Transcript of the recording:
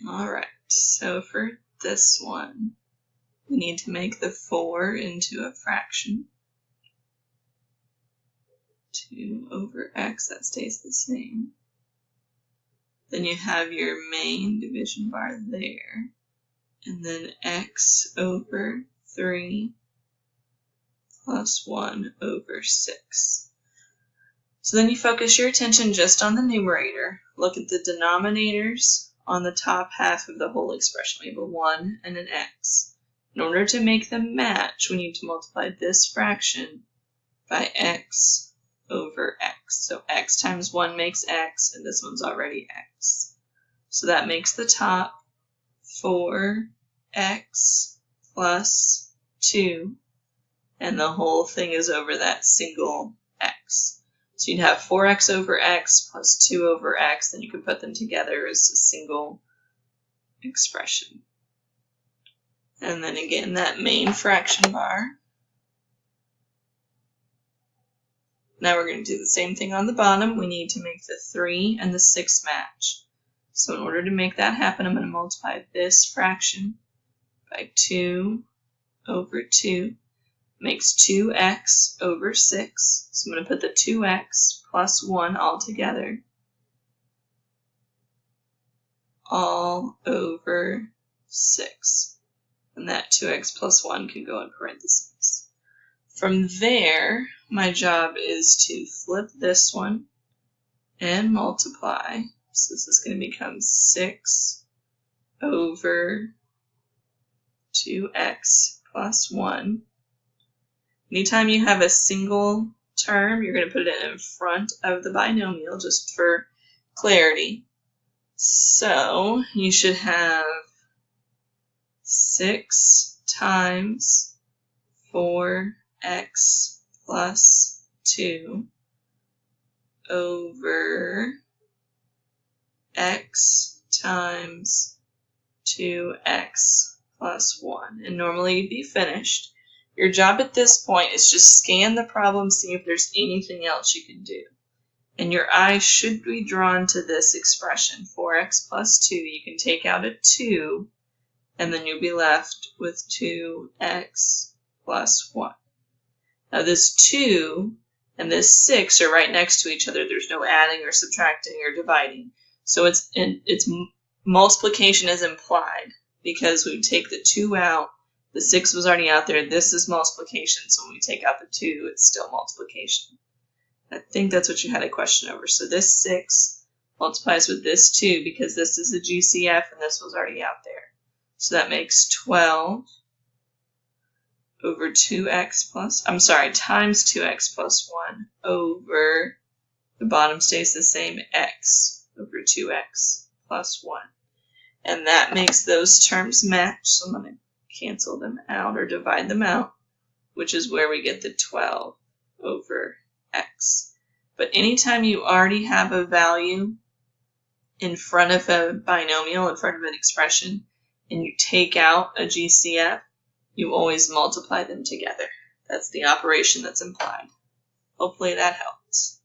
Alright, so for this one, we need to make the 4 into a fraction. 2 over x, that stays the same. Then you have your main division bar there. And then x over 3 plus 1 over 6. So then you focus your attention just on the numerator. Look at the denominators on the top half of the whole expression. We have a 1 and an x. In order to make them match, we need to multiply this fraction by x over x. So x times 1 makes x, and this one's already x. So that makes the top 4x plus 2, and the whole thing is over that single x. So you'd have 4x over x plus 2 over x, then you could put them together as a single expression. And then again, that main fraction bar. Now we're going to do the same thing on the bottom. We need to make the 3 and the 6 match. So in order to make that happen, I'm going to multiply this fraction by 2 over 2. Makes 2x over 6. So I'm going to put the 2x plus 1 all together. All over 6. And that 2x plus 1 can go in parentheses. From there, my job is to flip this one and multiply. So this is going to become 6 over 2x plus 1. Anytime you have a single term, you're going to put it in front of the binomial just for clarity. So you should have 6 times 4x plus 2 over x times 2x plus 1. And normally you'd be finished. Your job at this point is just scan the problem, see if there's anything else you can do. And your eye should be drawn to this expression, 4x plus 2. You can take out a 2, and then you'll be left with 2x plus 1. Now this 2 and this 6 are right next to each other. There's no adding or subtracting or dividing. So its multiplication is implied because we take the 2 out. The 6 was already out there. This is multiplication, so when we take out the 2, it's still multiplication. I think that's what you had a question over. So this 6 multiplies with this 2 because this is a GCF and this was already out there. So that makes 12 over 2x plus, times 2x plus 1 over, the bottom stays the same, x over 2x plus 1. And that makes those terms match. So I'm going to cancel them out or divide them out, which is where we get the 12 over x. But anytime you already have a value in front of a binomial, in front of an expression, and you take out a GCF, you always multiply them together. That's the operation that's implied. Hopefully that helps.